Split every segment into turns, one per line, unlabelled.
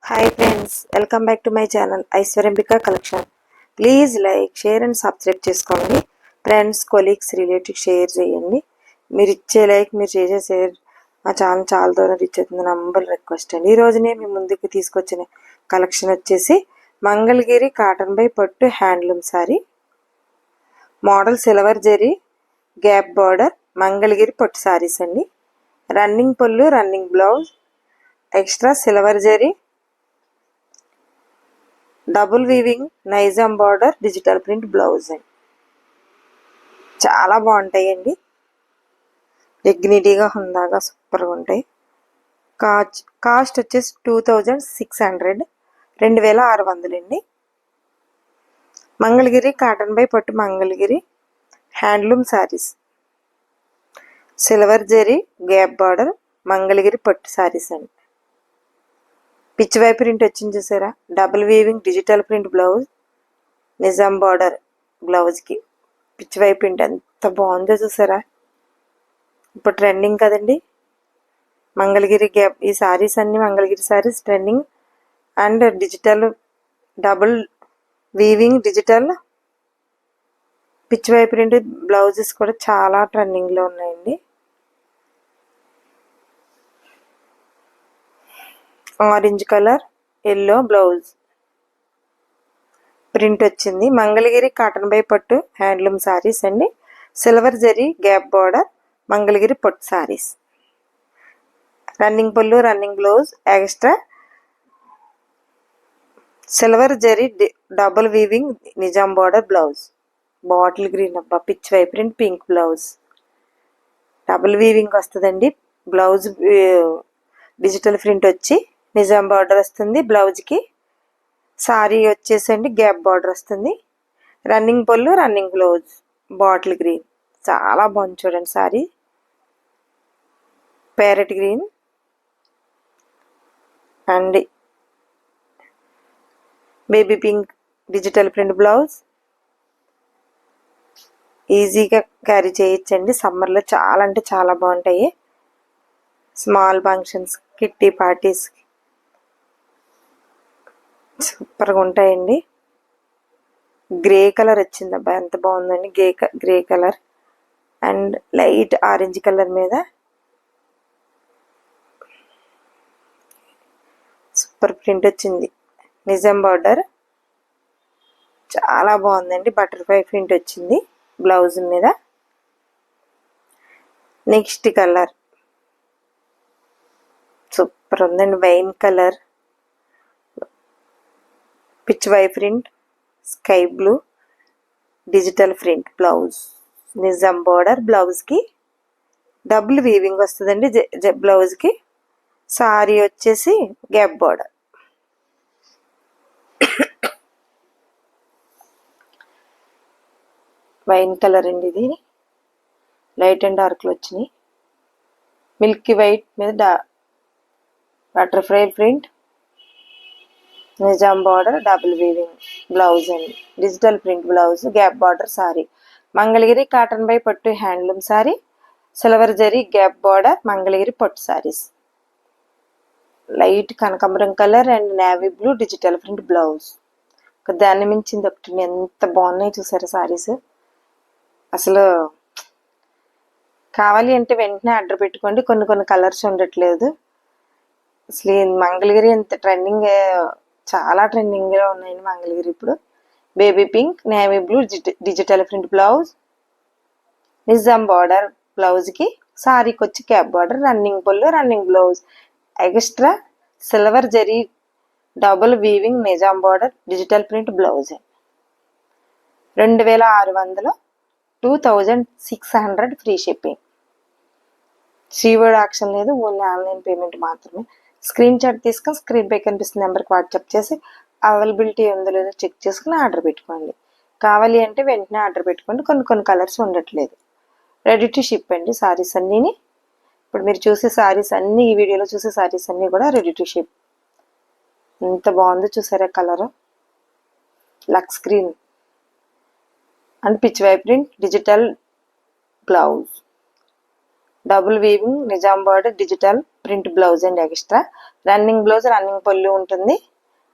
Hi friends, welcome back to my channel Aishwaryambika collection. Please like, share and subscribe చేసుకోండి. Friends, colleagues, relatives share చేయండి. మీరు ఇచ్చే like, మీరు చేసే share మా ఛానల్ చాలా దూరం రీచ్ అవుతుంది. నంబర్ రిక్వెస్ట్ అండి. ఈ రోజునే మీ ముందుకు తీసుకొచ్చిన కలెక్షన్ వచ్చేసి మంగళగిరి కాటన్ బై పట్టు handloom sorry, model silver zari gap border Mangalagiri పట్టు సారీస్ అండి. రన్నింగ్ పళ్ళు, running blouse, extra silver zari, double weaving Nizam border, digital print blouse అండి. చాలా బాగుంటాయండి. డిగ్నిటీగా, హుందాగా, సూపర్గా ఉంటాయి. కాస్ట్ వచ్చేసి 2600, 2600 అండి. మంగళగిరి కాటన్ బై పట్టు Mangalagiri handloom saris, silver zari gap border Mangalagiri పట్టు సారీస్ అండి. పిచ్ వై ప్రింట్ వచ్చింది చూసారా, double weaving digital print blouse, Nizam border బ్లౌజ్కి పిచ్ వై ప్రింట్ ఎంత బాగుందో చూసారా. ఇప్పుడు ట్రెండింగ్ కదండి మంగళగిరి గ్యాప్. ఈ సారీస్ అన్ని Mangalagiri saris trending. And digital double weaving digital pitch why print blouses కూడా చాలా ట్రెండింగ్లో ఉన్నాయండి. Orange colour, yellow blouse print వచ్చింది. మంగళగిరి కాటన్ బై పట్టు హ్యాండ్లూమ్ సారీస్ అండి. Silver zari gap border Mangalagiri పట్టు సారీస్. రన్నింగ్ పళ్ళు, running blouse, extra silver zari double weaving Nizam border blouse. Bottle green అబ్బా, pitch why print pink blouse. Double weaving వస్తుందండి. బ్లౌజ్ డిజిటల్ ప్రింట్ వచ్చి Nizam border వస్తుంది బ్లౌజ్కి. సారీ వచ్చేసండి గ్యాప్ బార్డర్ వస్తుంది. రన్నింగ్ పళ్ళు, రన్నింగ్ బ్లౌజ్, బాటిల్ గ్రీన్. చాలా బాగుంది చూడండి sorry. Parrot green and baby pink digital print blouse. ఈజీగా క్యారీ చేయొచ్చండి. సమ్మర్లో చాలా అంటే చాలా బాగుంటాయి. స్మాల్ ఫంక్షన్స్, కిట్టి పార్టీస్ సూపర్గా ఉంటాయండి. గ్రే కలర్ వచ్చింది అబ్బా, ఎంత బాగుందండి. Grey colour and light orange colour మీద సూపర్ ప్రింట్ వచ్చింది. నిజాం బార్డర్ చాలా బాగుందండి. బటర్ఫ్లై ప్రింట్ వచ్చింది బ్లౌజ్ మీద. నెక్స్ట్ కలర్ సూపర్ ఉందండి. Wine colour, pitch why print, sky blue digital print blouse. Nizam border బ్లౌజ్కి డబుల్ వీవింగ్ వస్తుందండి బ్లౌజ్కి. సారీ వచ్చేసి గ్యాప్ బార్డర్. వైన్ కలర్ అండి ఇది. లైట్ అండ్ డార్క్లో వచ్చినాయి. మిల్కీ వైట్ మీద butterfly print, Nizam border, double weaving blouse అండి. Digital print blouse, gap border sari. Mangalagiri cotton by పట్టు handloom sari, silver zari gap border Mangalagiri పట్టు సారీస్. లైట్ కనకాంబరం colour and navy blue digital print blouse. దాన్ని మించింది ఒకటి. ఎంత బాగున్నాయి చూసారా సారీస్. అసలు కావాలి అంటే వెంటనే ఆర్డర్ పెట్టుకోండి. కొన్ని కలర్స్ ఉండట్లేదు. అసలు మంగళగిరి ఎంత ట్రెండింగ్, చాలా ట్రెండింగ్లో ఉన్నాయండి మంగళగిరి ఇప్పుడు. Baby pink, navy blue digital print blouse, Nizam border బ్లౌజ్కి. సారీకి వచ్చి క్యాప్ బార్డర్, రన్నింగ్ పళ్ళు, running blouse, extra silver zari double weaving Nizam border digital print blouse. 2600, 2600 free shipping. శ్రీవర్డ్ ఆప్షన్ లేదు, ఓన్లీ ఆన్లైన్ పేమెంట్ మాత్రమే. స్క్రీన్ షాట్ తీసుకొని స్క్రీన్ పై కనిపిస్తున్న నెంబర్కి వాట్సాప్ చేసి అవైలబిలిటీ ఉందో లేదో చెక్ చేసుకుని ఆర్డర్ పెట్టుకోండి. కావాలి అంటే వెంటనే ఆర్డర్ పెట్టుకోండి. కొన్ని కలర్స్ ఉండట్లేదు. రెడీ టు షిప్ అండి సారీస్ అన్నీని. ఇప్పుడు మీరు చూసే సారీస్ అన్నీ, ఈ వీడియోలో చూసే సారీస్ అన్నీ కూడా రెడీ టు షిప్. ఎంత బాగుందో చూసారా colour. Lux green and pitch why print digital blouse, double weaving Nizam border digital print blouse అండి ఎక్స్ట్రా. రన్నింగ్ బ్లౌజ్, రన్నింగ్ పళ్ళు ఉంటుంది.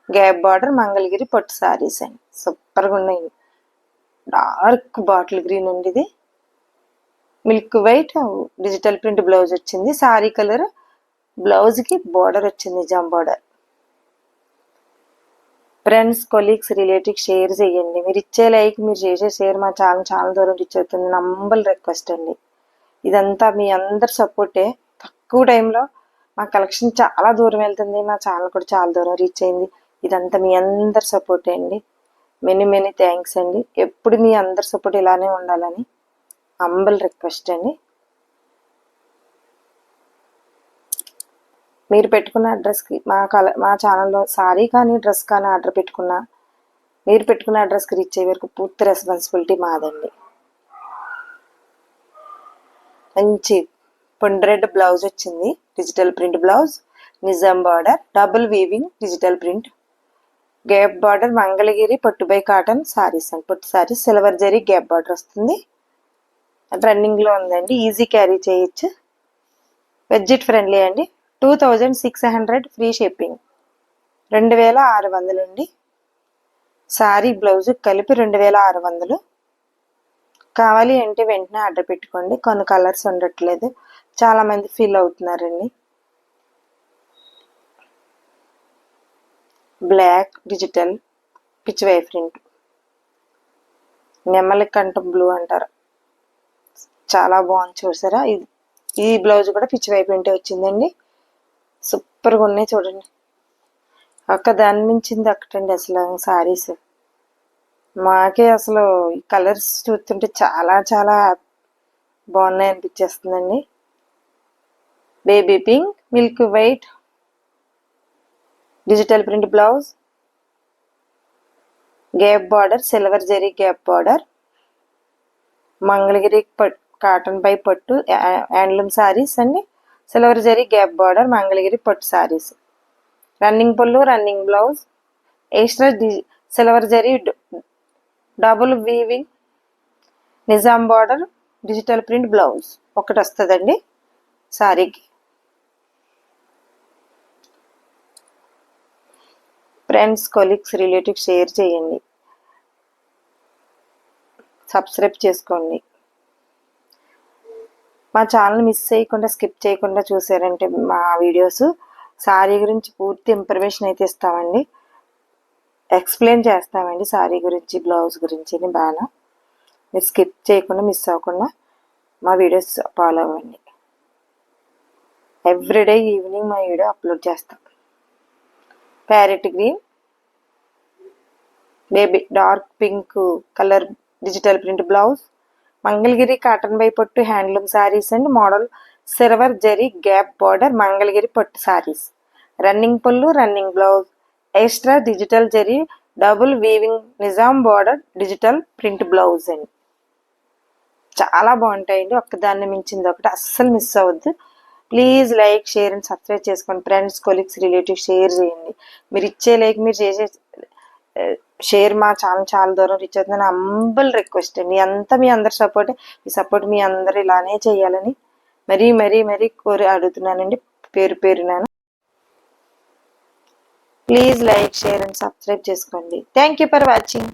గ్యాప్ బార్డర్, మంగళగిరి పట్టు సారీస్ అండి. సూపర్గా ఉన్నాయి. డార్క్ బాటిల్ గ్రీన్ అండి ఇది. Milk white digital print blouse వచ్చింది. సారీ కలర్, బ్లౌజ్కి బార్డర్ వచ్చింది, Nizam border. Friends, colleagues, relatives share చేయండి. మీరు ఇచ్చే లైక్, మీరు చేసే షేర్ మా ఛానల్ చాలా దూరం రీచ్ అవుతుంది. నంబల్ రిక్వెస్ట్ అండి. ఇదంతా మీ అందరి సపోర్టే. తక్కువ టైంలో మా కలెక్షన్ చాలా దూరం వెళ్తుంది. మా ఛానల్ కూడా చాలా దూరం రీచ్ అయింది. ఇదంతా మీ అందరి సపోర్టే అండి. మెనీ మెనీ థ్యాంక్స్ అండి. ఎప్పుడు మీ అందరి సపోర్ట్ ఇలానే ఉండాలని హంబల్ రిక్వెస్ట్ అండి. మీరు పెట్టుకున్న అడ్రస్కి మా ఛానల్లో సారీ కానీ డ్రెస్ కానీ ఆర్డర్ పెట్టుకున్నా, మీరు పెట్టుకున్న అడ్రస్కి రీచ్ అయ్యే వరకు పూర్తి రెస్పాన్సిబిలిటీ మాదండి. మంచి పొండ్రెడ్ బ్లౌజ్ వచ్చింది, digital print blouse, Nizam border, double weaving digital print, gap border, Mangalagiri పట్టుబై కాటన్ సారీస్ అండి. పట్టు saris, silver zari gap border వస్తుంది. రన్నింగ్లో ఉందండి, ఈజీ క్యారీ చేయొచ్చు. బడ్జెట్ ఫ్రెండ్లీ అండి. 2600 ఫ్రీ షిప్పింగ్. 2600 అండి. సారీ బ్లౌజ్ కలిపి 2600. కావాలి అంటే వెంటనే ఆర్డర్ పెట్టుకోండి. కొన్ని కలర్స్ ఉండట్లేదు, చాలామంది ఫీల్ అవుతున్నారండి. బ్లాక్ డిజిటల్ పిచ్వై ప్రింట్, నెమలి కంఠం బ్లూ అంటారు, చాలా బాగుంది. చూసారా, ఈ బ్లౌజ్ కూడా పిచ్వై ప్రింటే వచ్చిందండి. సూపర్గా ఉన్నాయి చూడండి. దాని మించింది ఒకటండి అసలు సారీస్. మాకే అసలు ఈ కలర్స్ చూస్తుంటే చాలా చాలా బాగున్నాయి అనిపించేస్తుందండి. Baby pink, milk white digital print blouse, gap border, silver zari gap border, Mangalagiri cotton by పట్టు హ్యాండ్లూమ్ సారీస్ అండి. Silver zari gap border, Mangalagiri పట్టు సారీస్, రన్నింగ్ పళ్ళు, running blouse, extra silver zari double weaving Nizam border digital print blouse ఒకటి వస్తుందండి సారీకి. ఫ్రెండ్స్, కొలీగ్స్, రిలేటివ్స్ షేర్ చేయండి, subscribe చేసుకోండి. మా ఛానల్ మిస్ చేయకుండా, స్కిప్ చేయకుండా చూసారంటే మా వీడియోస్, సారీ గురించి పూర్తి ఇన్ఫర్మేషన్ అయితే ఇస్తామండి, ఎక్స్ప్లెయిన్ చేస్తామండి సారీ గురించి, బ్లౌజ్ గురించి బాగా. మీరు స్కిప్ చేయకుండా, మిస్ అవ్వకుండా మా వీడియోస్ ఫాలో అవ్వండి. ఎవ్రీడే ఈవినింగ్ మా వీడియో అప్లోడ్ చేస్తాం. Parrot green, baby dark pink colour digital print blouse, Mangalagiri cotton by పట్టు handloom saris and model silver zari gap border Mangalagiri పట్టు సారీస్, రన్నింగ్ పళ్ళు, running blouse, extra digital zari double weaving Nizam border digital print blouse అండి. చాలా బాగుంటాయండి. ఒక్కదాన్ని మించింది ఒకటి, అస్సలు మిస్ అవ్వద్దు. Please like, share and subscribe చేసుకోండి. ఫ్రెండ్స్, కొలీగ్స్, రిలేటివ్స్ షేర్ చేయండి. మీరు ఇచ్చే లైక్, మీరు చేసే షేర్ మా ఛానల్ చాలా దూరం రీచ్ అవుతుందని హంబల్ రిక్వెస్ట్ అండి. అంతా మీ అందరి సపోర్ట్. ఈ సపోర్ట్ మీ అందరు ఇలానే చేయాలని మరీ మరీ మరీ కోరి అడుగుతున్నానండి, పేరు పేరునాను. Please like, share and subscribe చేసుకోండి. Thank you for watching.